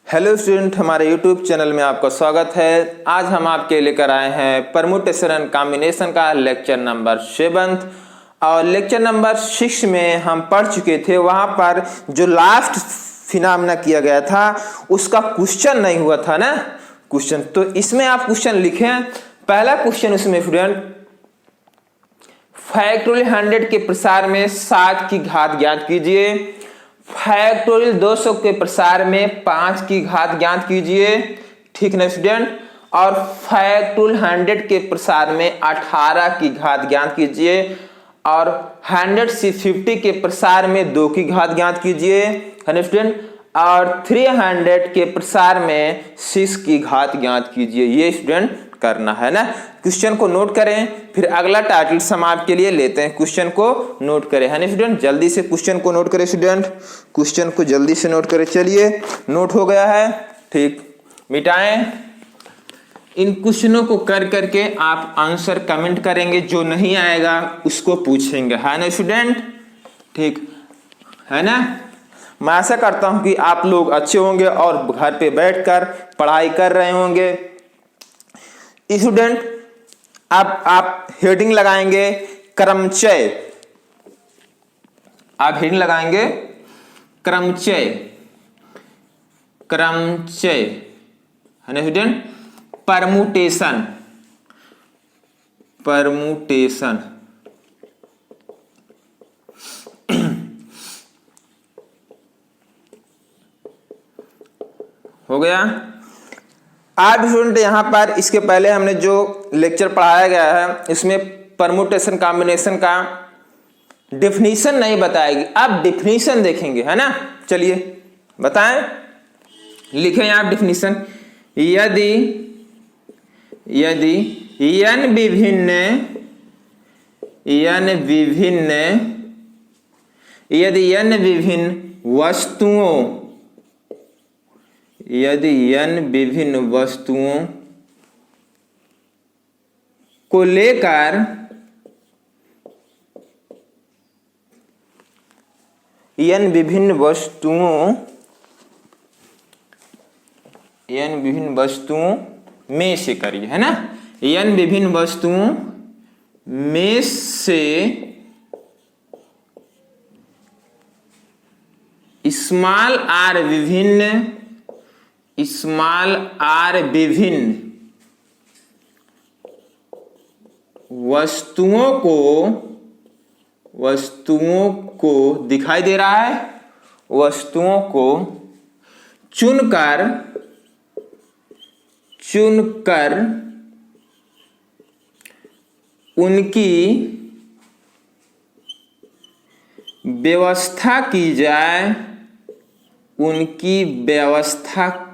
Hello student, हमारे YouTube channel में आपका स्वागत है। आज हम आपके लेकर आए हैं परमुटेशन एंड कॉम्बिनेशन का लेक्चर नंबर 7 और लेक्चर नंबर 6 में हम पढ़ चुके थे। वहां पर जो लास्ट फिनोमेना किया गया था उसका क्वेश्चन नहीं हुआ था ना, क्वेश्चन। तो इसमें आप क्वेश्चन लिखें। पहला क्वेश्चन उसमें स्टूडेंट, फैक्टोरियल 100 के प्रसार में 7 की घात ज्ञात कीजिए। फैक्टोरियल 200 के प्रसार में 5 की घात ज्ञात कीजिए, ठीक ना स्टूडेंट। और फैक्टोरियल 100 के प्रसार में 18 की घात ज्ञात कीजिए और 100 से 50 के प्रसार में 2 की घात ज्ञात कीजिए, है ना स्टूडेंट। और 300 के प्रसार में 6 की घात ज्ञात कीजिए। ये स्टूडेंट करना है ना। क्वेश्चन को नोट करें, फिर अगला टाइटल हम आपके लिए लेते हैं। क्वेश्चन को नोट करें, है ना स्टूडेंट। जल्दी से क्वेश्चन को नोट करें स्टूडेंट, क्वेश्चन को जल्दी से नोट करें। चलिए, नोट हो गया है, ठीक। मिटाएं। इन क्वेश्चनों को कर करके आप आंसर कमेंट करेंगे, जो नहीं आएगा उसको पूछेंगे, है ना स्टूडेंट, ठीक है ना। मैं आशा करता हूं कि आप लोग अच्छे होंगे और घर पे बैठकर पढ़ाई कर रहे होंगे। स्टूडेंट, अब आप हेडिंग लगाएंगे क्रमचय। आप हेडिंग लगाएंगे क्रमचय, क्रमचय, है ना स्टूडेंट। परमुटेशन, परमुटेशन, हो गया। आज स्टूडेंट यहाँ पर इसके पहले हमने जो लेक्चर पढ़ाया गया है इसमें परमुटेशन कॉम्बिनेशन का डेफिनेशन नहीं बताएगी। अब डेफिनेशन देखेंगे, है ना। चलिए बताएं, लिखें आप डेफिनेशन। यदि n विभिन्न वस्तुओं, यदि n विभिन्न वस्तुओं को लेकर n विभिन्न वस्तुओं में से करिए, है ना। n विभिन्न वस्तुओं में से स्मॉल r विभिन्न वस्तुओं को दिखाई दे रहा है, वस्तुओं को चुनकर उनकी व्यवस्था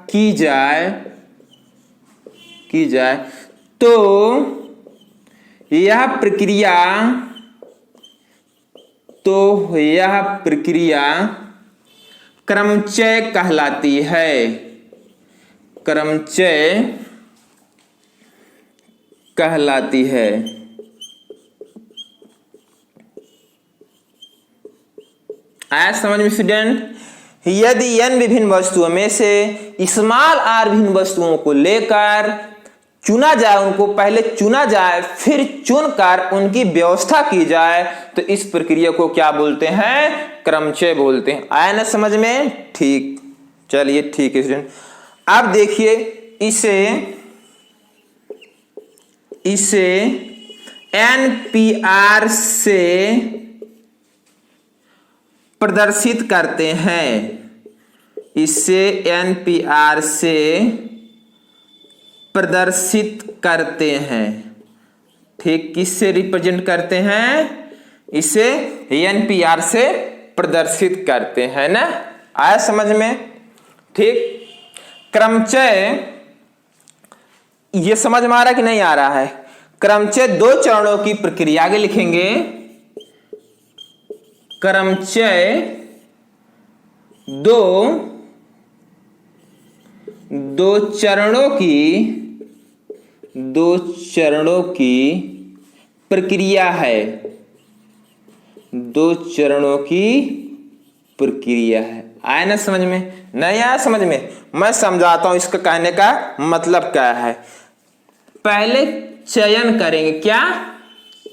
की जाए, तो यह प्रक्रिया क्रमचय कहलाती है, क्रमचय कहलाती है। आया समझ में स्टूडेंट। यदि n विभिन्न वस्तुओं में से स्मॉल r विभिन्न वस्तुओं को लेकर चुना जाए, उनको पहले चुना जाए फिर चुनकर उनकी व्यवस्था की जाए, तो इस प्रक्रिया को क्या बोलते हैं? क्रमचय बोलते हैं। आया ना समझ में, ठीक। चलिए ठीक है स्टूडेंट। अब देखिए, इसे NPR से प्रदर्शित करते हैं, इसे NPR से प्रदर्शित करते हैं, ठीक। किससे रिप्रेजेंट करते हैं? इसे NPR से प्रदर्शित करते हैं ना। आया समझ में, ठीक। क्रमचय, ये समझ में आ रहा है कि नहीं आ रहा है? क्रमचय 2 चरणों की प्रक्रिया आगे लिखेंगे। क्रमचय दो चरणों की प्रक्रिया है, 2 चरणों की प्रक्रिया है। आया ना समझ में? नहीं आया समझ में? मैं समझाता हूं इसका कहने का मतलब क्या है। पहले चयन करेंगे, क्या?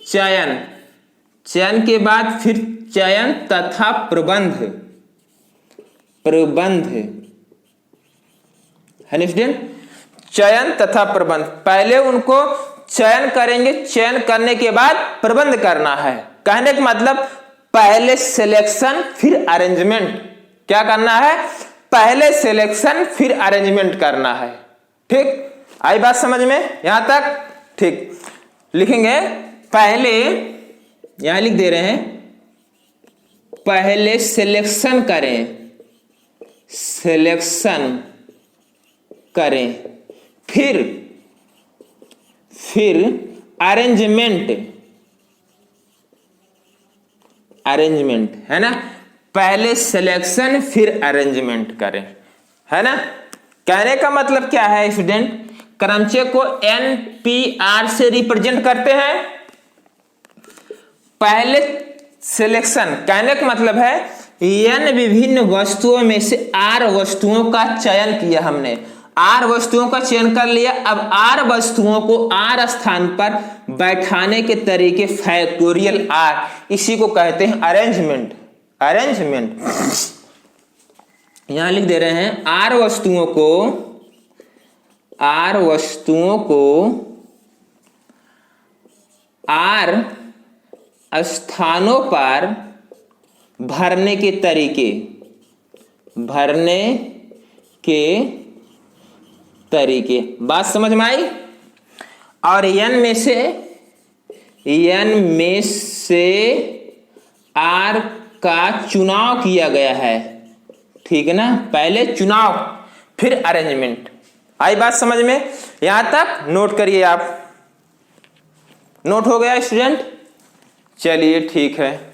चयन। चयन के बाद फिर चयन तथा प्रबंध, प्रबंध है स्टूडेंट। चयन तथा प्रबंध, पहले उनको चयन करेंगे, चयन करने के बाद प्रबंध करना है। कहने का मतलब पहले सिलेक्शन फिर अरेंजमेंट। क्या करना है? पहले सिलेक्शन फिर अरेंजमेंट करना है। ठीक, आई बात समझ में यहां तक? ठीक, लिखेंगे पहले, यहां लिख दे रहे हैं, पहले सिलेक्शन करें, सिलेक्शन करें, फिर अरेंजमेंट, अरेंजमेंट है ना। पहले सिलेक्शन फिर अरेंजमेंट करें, है ना। कहने का मतलब क्या है स्टूडेंट? क्रमचय को NPR से रिप्रेजेंट करते हैं। पहले सिलेक्शन, कहने का मतलब है n विभिन्न वस्तुओं में से R वस्तुओं का चयन किया हमने, R वस्तुओं का चयन कर लिया। अब R वस्तुओं को R स्थान पर बैठाने के तरीके फैक्टोरियल R, इसी को कहते हैं अरेंजमेंट। अरेंजमेंट यहां लिख दे रहे हैं, R वस्तुओं को R स्थानों पर भरने के तरीके, भरने के तरीके, बात समझ में आई? और n में से R का चुनाव किया गया है, ठीक है ना। पहले चुनाव फिर अरेंजमेंट। आई बात समझ में? यहां तक नोट करिए आप। नोट हो गया स्टूडेंट? चलिए ठीक है,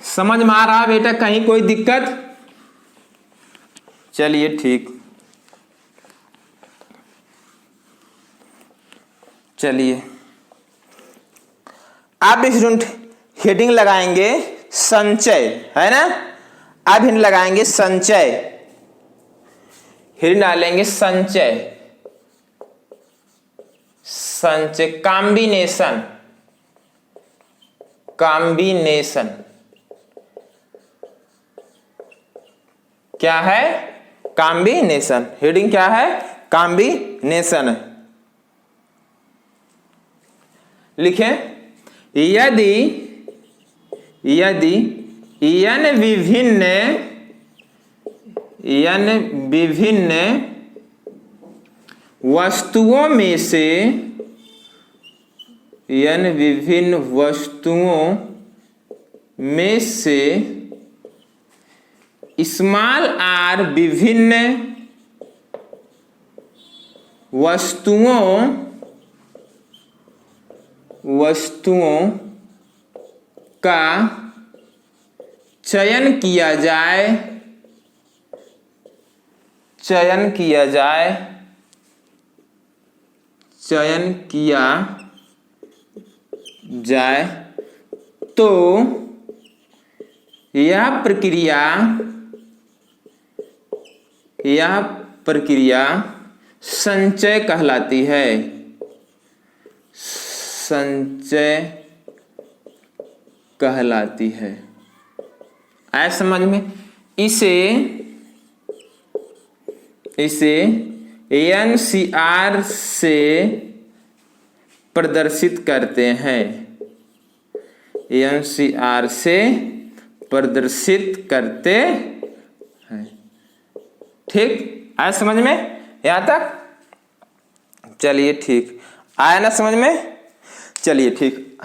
समझ में आ रहा बेटा? कहीं कोई दिक्कत? चलिए ठीक, चलिए आप स्टूडेंट हेडिंग लगाएंगे संचय, है ना। अब हेडिंग लगाएंगे संचय, हेडिंग डालेंगे संचय, संचय, कॉम्बिनेशन, कॉम्बिनेशन क्या है? कॉम्बिनेशन। हेडिंग क्या है? कॉम्बिनेशन। लिखें, यदि n विभिन्न वस्तुओं में से, n विभिन्न वस्तुओं में से स्मॉल r विभिन्न वस्तुओं का चयन किया जाए, चयन किया जाए तो यह प्रक्रिया संचय कहलाती है, संचय कहलाती है। आया समझ में? इसे NCR से प्रदर्शित करते हैं, NCR से प्रदर्शित करते हैं। ठीक, आया समझ में यहां तक? चलिए ठीक, आया ना समझ में? चलिए ठीक,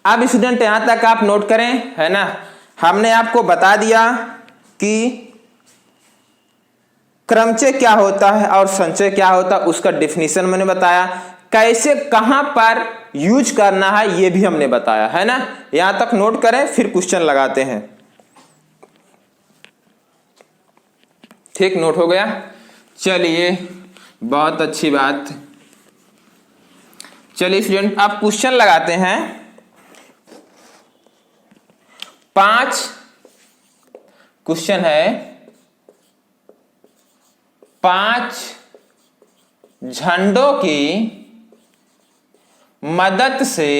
अब स्टूडेंट यहां तक आप नोट करें, है ना। हमने आपको बता दिया कि क्रमचय क्या होता है और संचय क्या होता है, उसका डेफिनेशन मैंने बताया। कैसे कहां पर यूज करना है ये भी हमने बताया, है ना। यहां तक नोट करें, फिर क्वेश्चन लगाते हैं। ठीक, नोट हो गया? चलिए, बहुत अच्छी बात। चलिए स्टूडेंट, अब क्वेश्चन लगाते हैं। क्वेश्चन है 5 झंडों की मदद से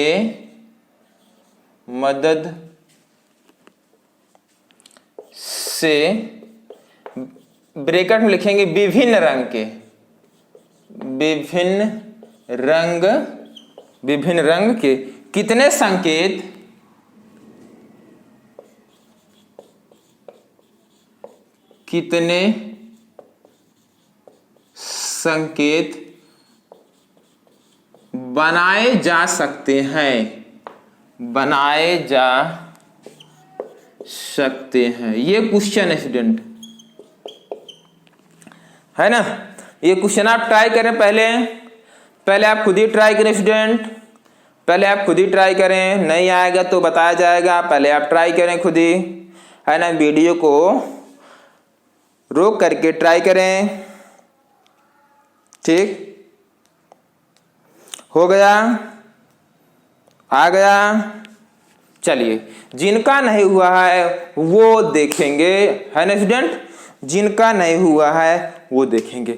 ब्रैकेट में लिखेंगे विभिन्न रंग के कितने संकेत बनाए जा सकते हैं। ये क्वेश्चन है स्टूडेंट, है ना। ये क्वेश्चन आप ट्राई करें, पहले आप खुद ही ट्राई करें स्टूडेंट, पहले आप खुद ही ट्राई करें। नहीं आएगा तो बताया जाएगा, पहले आप ट्राई करें खुद ही, है ना। वीडियो को रोक करके ट्राई करें, ठीक। हो गया, आ गया। चलिए, जिनका नहीं हुआ है वो देखेंगे, है ना स्टूडेंट। जिनका नहीं हुआ है वो देखेंगे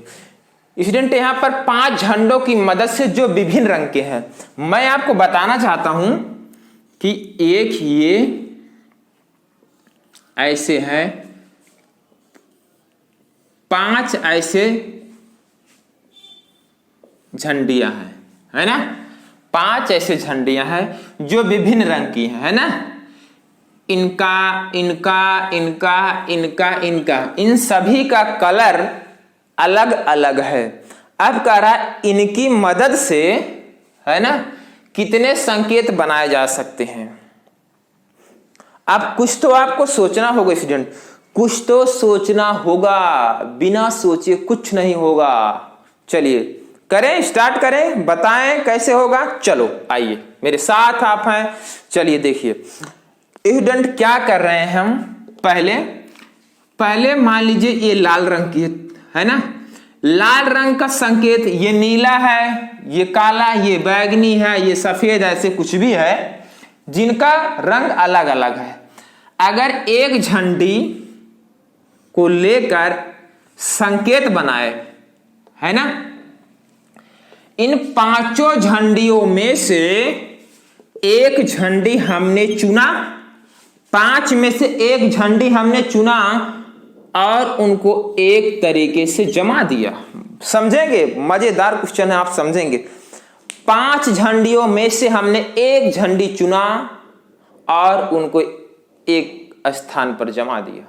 स्टूडेंट। यहां पर 5 झंडों की मदद से जो विभिन्न रंग के हैं, मैं आपको बताना चाहता हूं कि एक ये ऐसे है, 5 ऐसे झंडियां हैं, है ना। 5 ऐसे झंडियां हैं जो विभिन्न रंग की हैं, है ना। इनका इन सभी का कलर अलग अलग है। अब कह रहा है इनकी मदद से, है ना, कितने संकेत बनाए जा सकते हैं। अब कुछ तो आपको सोचना होगा स्टूडेंट, कुछ तो सोचना होगा, बिना सोचे कुछ नहीं होगा। चलिए करें, स्टार्ट करें, बताएं कैसे होगा। चलो आइए, मेरे साथ आप हैं। चलिए देखिए स्टूडेंट क्या कर रहे हैं हम। पहले मान लीजिए ये लाल रंग की है ना। लाल रंग का संकेत ये नीला है, ये काला, ये बैगनी है, ये सफेद, ऐसे कुछ भी है जिनका रंग अलग अलग है। अगर एक झंडी को लेकर संकेत बनाए, है ना, इन 5 झंडियों में से एक झंडी हमने चुना, 5 में से एक झंडी हमने चुना और उनको एक तरीके से जमा दिया। समझेंगे, मजेदार क्वेश्चन है, आप समझेंगे। 5 झंडियों में से हमने एक झंडी चुना और उनको एक स्थान पर जमा दिया।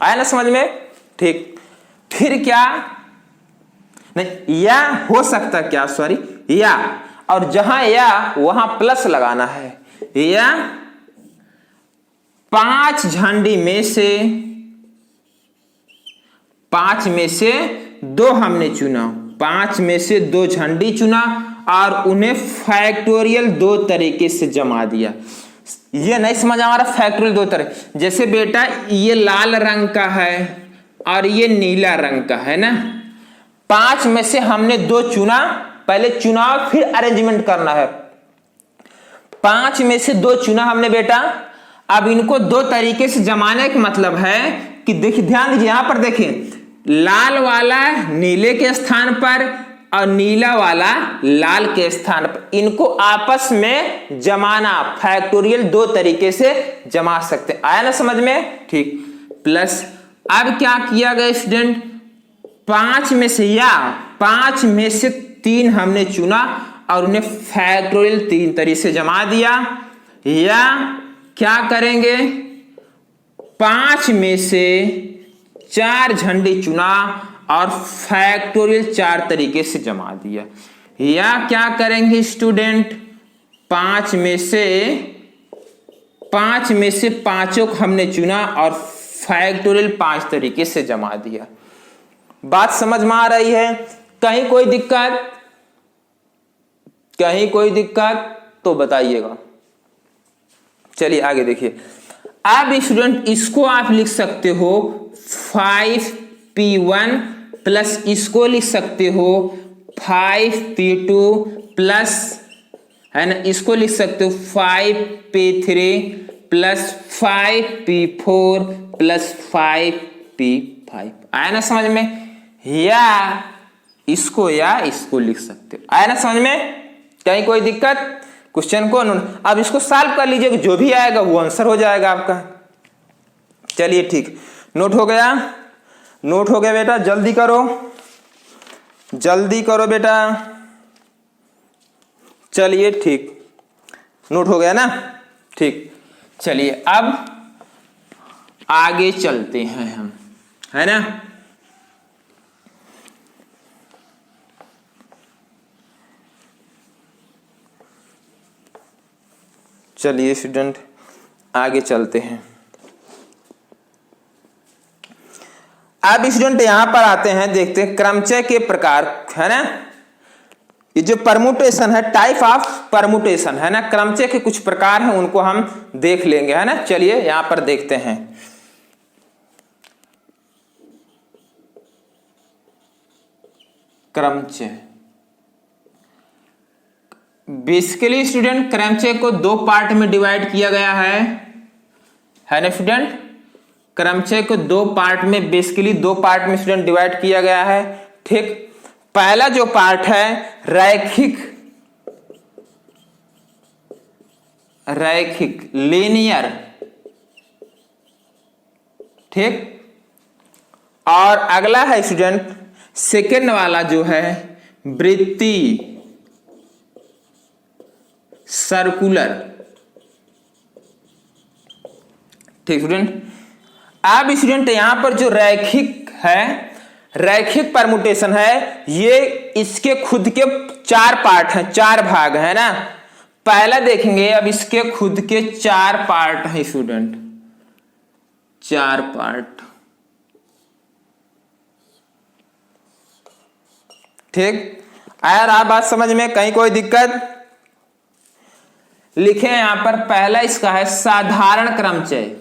आया ना समझ में, ठीक। फिर क्या, नहीं या हो सकता क्या, सॉरी, या, और जहां या वहां प्लस लगाना है। या 5 झंडी में से 5 में से 2 हमने चुना, 5 में से 2 झंडी चुना और उन्हें फैक्टोरियल 2 तरीके से जमा दिया। ये नहीं समझ आ रहा, फैक्टोरियल 2 तरह, जैसे बेटा ये लाल रंग का है और ये नीला रंग का है ना। 5 में से हमने 2 चुना, पहले चुनाव फिर अरेंजमेंट करना है। 5 में से 2 चुना हमने बेटा, अब इनको 2 तरीके से जमाने का मतलब है कि देखिए, ध्यान दीजिए, यहां पर देखिए, लाल वाला नीले के स्थान पर और नीला वाला लाल के स्थान पर, इनको आपस में जमाना, फैक्टोरियल 2 तरीके से जमा सकते हैं। आया ना समझ में, ठीक। प्लस अब क्या किया गया स्टूडेंट, 5 में से 3 हमने चुना और उन्हें फैक्टोरियल 3 तरीके से जमा दिया। या क्या करेंगे, 5 में से 4 झंडी चुना और फैक्टोरियल 4 तरीके से जमा दिया। या क्या करेंगे स्टूडेंट, 5 में से 5 को हमने चुना और फैक्टोरियल 5 तरीके से जमा दिया। बात समझ में आ रही है? कहीं कोई दिक्कत तो बताइएगा। चलिए आगे देखिए। अब स्टूडेंट इसको आप लिख सकते हो 5p1 प्लस इसको लिख सकते हो 5p2 प्लस, है ना, इसको लिख सकते हो 5p3 plus 5p4 plus 5p5। आया ना समझ में? या इसको लिख सकते हो। आया ना समझ में? कहीं कोई दिक्कत? क्वेश्चन को अब इसको सॉल्व कर लीजिए, जो भी आएगा वो आंसर हो जाएगा आपका। चलिए ठीक, नोट हो गया? नोट हो गया बेटा? जल्दी करो, जल्दी करो बेटा। चलिए ठीक, नोट हो गया ना? ठीक, चलिए अब आगे चलते हैं हम, है ना? चलिए स्टूडेंट आगे चलते हैं। अब स्टूडेंट यहां पर आते हैं, देखते हैं क्रमचय के प्रकार, है ना? ये जो परमुटेशन है, टाइप ऑफ परमुटेशन, है ना? क्रमचय के कुछ प्रकार हैं, उनको हम देख लेंगे, है ना? चलिए यहां पर देखते हैं। क्रमचय, बेसिकली स्टूडेंट क्रमचय को दो पार्ट में डिवाइड किया गया है ना स्टूडेंट? क्रमचय को दो पार्ट में, बेसिकली दो पार्ट में स्टूडेंट डिवाइड किया गया है। ठीक, पहला जो पार्ट है रैखिक लीनियर, ठीक, और अगला है स्टूडेंट सेकेंड वाला जो है वृत्ति सर्कुलर। ठीक स्टूडेंट, अब स्टूडेंट यहां पर जो रैखिक है, रैखिक परमुटेशन है, ये इसके खुद के चार पार्ट हैं, चार भाग है ना? पहला देखेंगे, अब इसके खुद के चार पार्ट हैं स्टूडेंट, चार पार्ट। ठीक, आया रहा बात समझ में? कहीं कोई दिक्कत? लिखे यहां पर, पहला इसका है साधारण क्रमचय,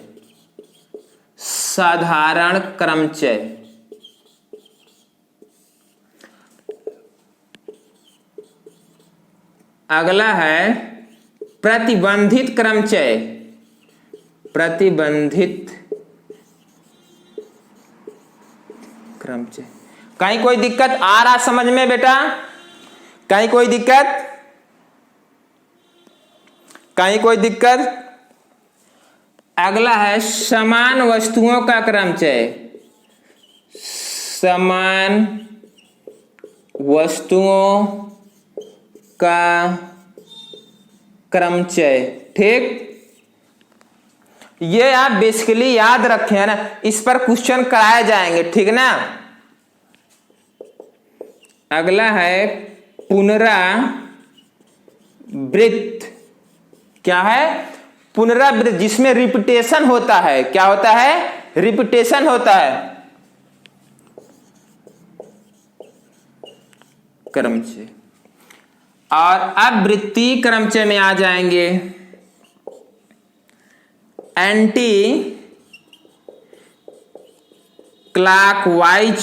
साधारण क्रमचय। अगला है प्रतिबंधित क्रमचय, प्रतिबंधित क्रमचय। कहीं कोई दिक्कत आ रहा समझ में बेटा? कहीं कोई दिक्कत? कहीं कोई दिक्कत? अगला है समान वस्तुओं का क्रमचय, समान वस्तुओं का क्रमचय। ठीक, ये आप बेसिकली याद रखें, है ना? इस पर क्वेश्चन कराए जाएंगे, ठीक ना? अगला है पुनरावृत्त। क्या है? पुनरावृत्त, जिसमें रिपीटेशन होता है। क्या होता है? रिपीटेशन होता है। क्रमचय। और अब वृत्तीय क्रमचय में आ जाएंगे एंटी क्लॉकवाइज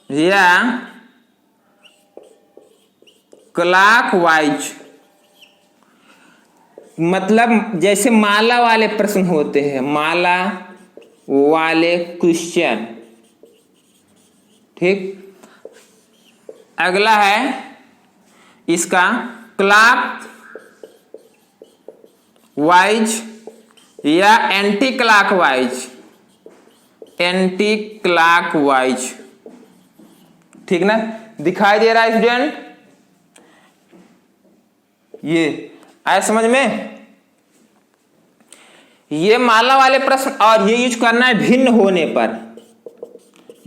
या क्लॉकवाइज, मतलब जैसे माला वाले प्रश्न होते हैं, माला वाले क्वेश्चन। ठीक, अगला है इसका क्लॉक वाइज या एंटी क्लॉकवाइज, एंटी क्लॉकवाइज। ठीक ना? दिखाई दे रहा है स्टूडेंट? ये आया समझ में? ये माला वाले प्रश्न, और ये यूज करना है भिन्न होने पर,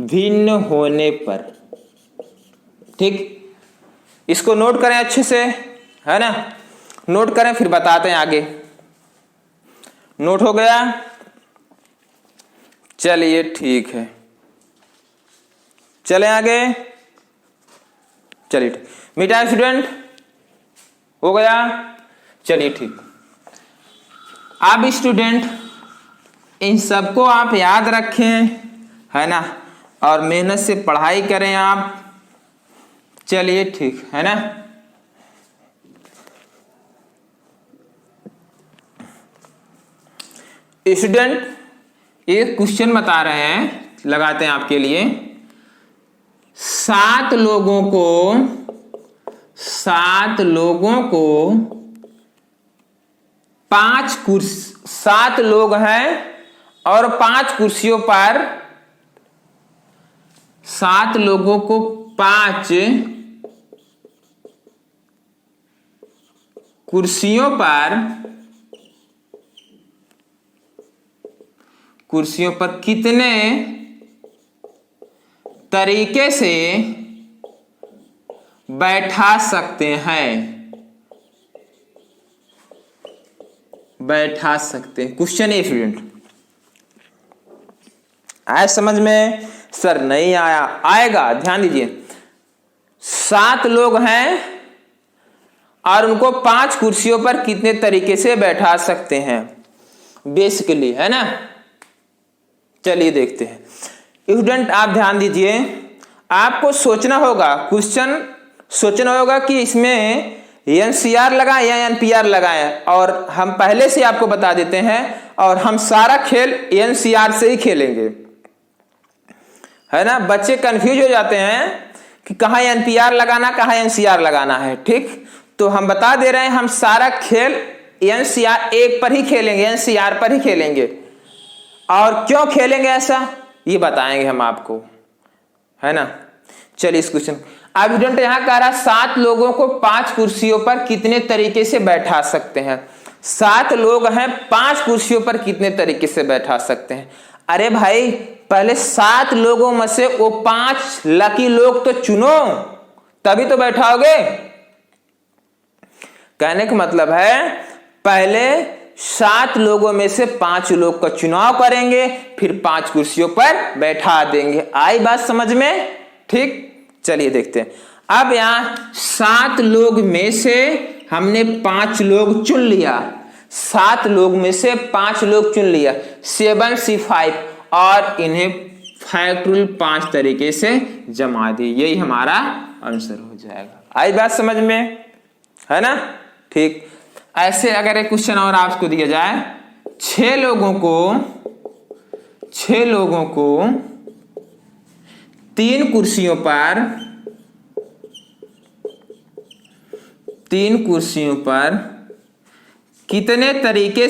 भिन्न होने पर। ठीक, इसको नोट करें अच्छे से, है ना? नोट करें, फिर बताते हैं आगे। नोट हो गया? चलिए ठीक है, चलें आगे। चलिए ठीक, मिटा स्टूडेंट, हो गया? चलिए ठीक। अब स्टूडेंट इन सबको आप याद रखें, है ना? और मेहनत से पढ़ाई करें आप। चलिए ठीक है ना? स्टूडेंट एक क्वेश्चन बता रहे हैं, लगाते हैं आपके लिए। 7 लोगों को 5 कुर्सी, 7 लोग हैं और 5 कुर्सियों पर 7 लोगों को 5 कुर्सियों पर कितने तरीके से बैठा सकते हैं? क्वेश्चन है स्टूडेंट। आया समझ में? सर नहीं आया, आएगा, ध्यान दीजिए। 7 लोग हैं और उनको 5 कुर्सियों पर कितने तरीके से बैठा सकते हैं, बेसिकली, है ना। चलिए देखते हैं। स्टूडेंट आप ध्यान दीजिए, आपको सोचना होगा, क्वेश्चन सोचना होगा कि इसमें एनसीआर लगाएं या एनपीआर लगाएं, और हम पहले से आपको बता देते हैं, और हम सारा खेल एनसीआर से ही खेलेंगे, है ना। बच्चे कंफ्यूज हो जाते हैं कि कहाँ एनपीआर लगाना, कहाँ एनसीआर लगाना है, ठीक। तो हम बता दे रहे हैं, हम सारा खेल एनसीआर एक पर ही खेलेंगे, एनसीआर पर ही खेलेंगे। और क्यों खेलेंगे ऐसा, ये बताएंगे हम आपको, है ना। चलिए इस क्वेश्चन, अब स्टूडेंट यहां कह रहा 7 लोगों को 5 कुर्सियों पर कितने तरीके से बैठा सकते हैं। 7 लोग हैं, 5 कुर्सियों पर कितने तरीके से बैठा सकते हैं। अरे भाई, पहले 7 लोगों में से वो 5 लकी लोग तो चुनो, तभी तो बैठाओगे। कहने का मतलब है, पहले 7 लोगों में से 5 लोग का चुनाव करेंगे, फिर 5 कुर्सियों पर बैठा देंगे। आई बात समझ में? ठीक, चलिए देखते हैं। अब यहां 7 लोग में से हमने 5 लोग चुन लिया, 7 लोग में से 5 लोग चुन लिया, 7 C5, और इन्हें फैक्टोरियल 5 तरीके से जमा दी। यही हमारा आंसर हो जाएगा। आई बात समझ में, है ना। ठीक, ऐसे अगर एक क्वेश्चन और आपको दिया जाए, 6 लोगों को 3 कुर्सियों पर कितने तरीके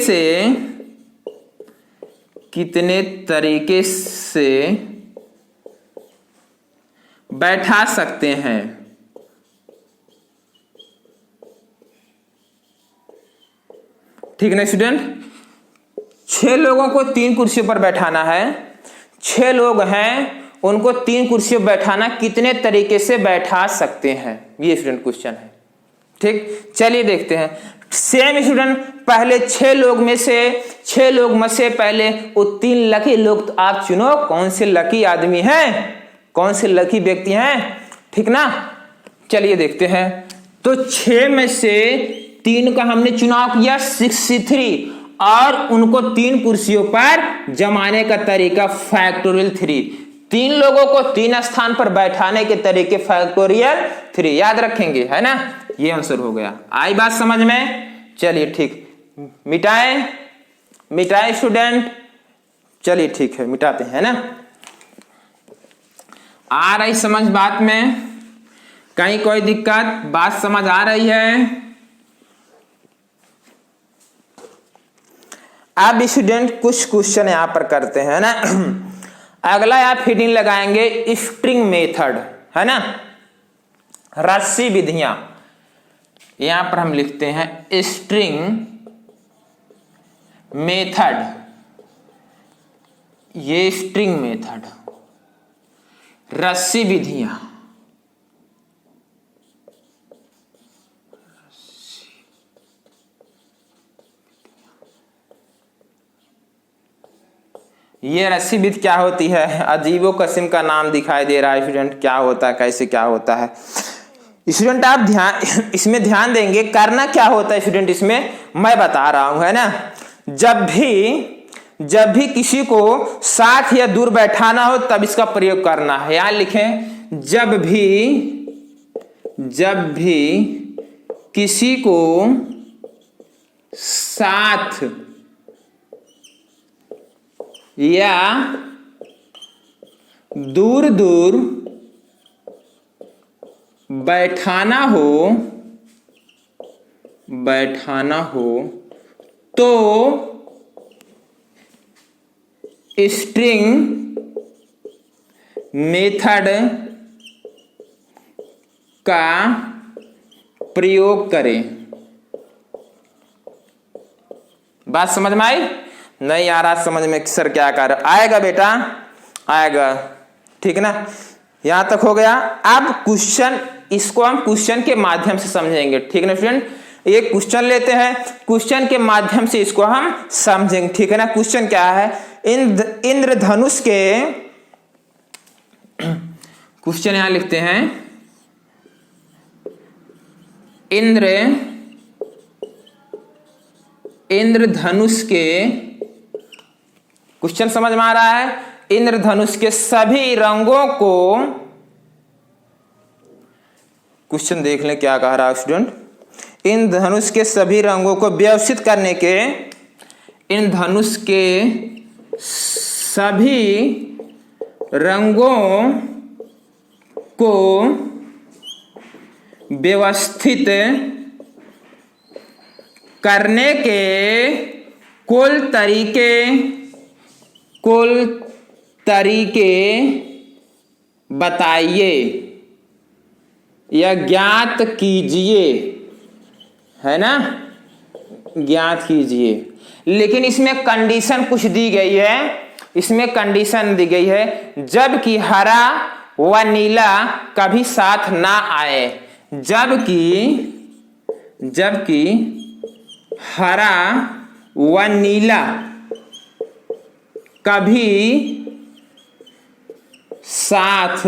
से बैठा सकते हैं। ठीक ना स्टूडेंट, 6 लोगों को 3 कुर्सियों पर बैठाना है। 6 लोग हैं, उनको 3 कुर्सियों पर बैठाना, कितने तरीके से बैठा सकते हैं, ये स्टूडेंट क्वेश्चन है। ठीक, चलिए देखते हैं। सेम स्टूडेंट, पहले 6 लोग में से पहले वो 3 लकी लोग तो आप चुनो, कौन से लकी आदमी हैं, कौन से लकी व्यक्ति हैं, ठीक ना। चलिए देखते हैं। तो 6 में से 3 का हमने चुनाव किया, 6C3, और उनको 3 कुर्सियों पर जमाने का तरीका फैक्टोरियल 3। 3 लोगों को 3 स्थान पर बैठाने के तरीके फैक्टोरियल 3, याद रखेंगे, है ना। ये आंसर हो गया। आई बात समझ में? चलिए ठीक, मिटाएं स्टूडेंट। चलिए ठीक है, मिटाते हैं ना। आ रही समझ बात में? कहीं कोई दिक्कत, बात समझ आ रही है? अब स्टूडेंट कुछ क्वेश्चन यहां पर करते हैं ना। अगला आप फिटिंग लगाएंगे स्ट्रिंग मेथड, है ना, रस्सी विधियां। यहां पर हम लिखते हैं स्ट्रिंग मेथड, ये स्ट्रिंग मेथड, रस्सी विधियां। ये रस्सी विधि क्या होती है? अजीबो किस्म का नाम दिखाई दे रहा है स्टूडेंट, क्या होता है, कैसे क्या होता है स्टूडेंट? आप इसमें ध्यान देंगे, करना क्या होता है स्टूडेंट, इसमें मैं बता रहा हूं, है ना। जब भी किसी को साथ या दूर बैठाना हो तब इसका प्रयोग करना है। यहां लिखें, जब भी किसी को साथ या दूर दूर बैठाना हो तो स्ट्रिंग मेथड का प्रयोग करें। बात समझ में आई? नहीं आ रहा समझ में सर क्या कर आएगा बेटा? आएगा, ठीक ना? यहां तक हो गया। अब क्वेश्चन, इसको हम क्वेश्चन के माध्यम से समझेंगे, ठीक ना स्टूडेंट? एक क्वेश्चन लेते हैं, क्वेश्चन के माध्यम से इसको हम समझेंगे, ठीक है ना? क्वेश्चन क्या है? इंद्रधनुष के, क्वेश्चन यहां लिखते हैं, इंद्रधनुष के, क्वेश्चन समझ में आ रहा है? इंद्रधनुष के सभी रंगों को, क्वेश्चन देख लें क्या कह रहा है स्टूडेंट। इंद्रधनुष के सभी रंगों को व्यवस्थित करने के, इंद्रधनुष के सभी रंगों को व्यवस्थित करने के कुल तरीके बताइए या ज्ञात कीजिए, है ना? ज्ञात कीजिए। लेकिन इसमें कंडीशन कुछ दी गई है, इसमें कंडीशन दी गई है, जबकि हरा व नीला कभी साथ ना आए, जबकि हरा व नीला कभी साथ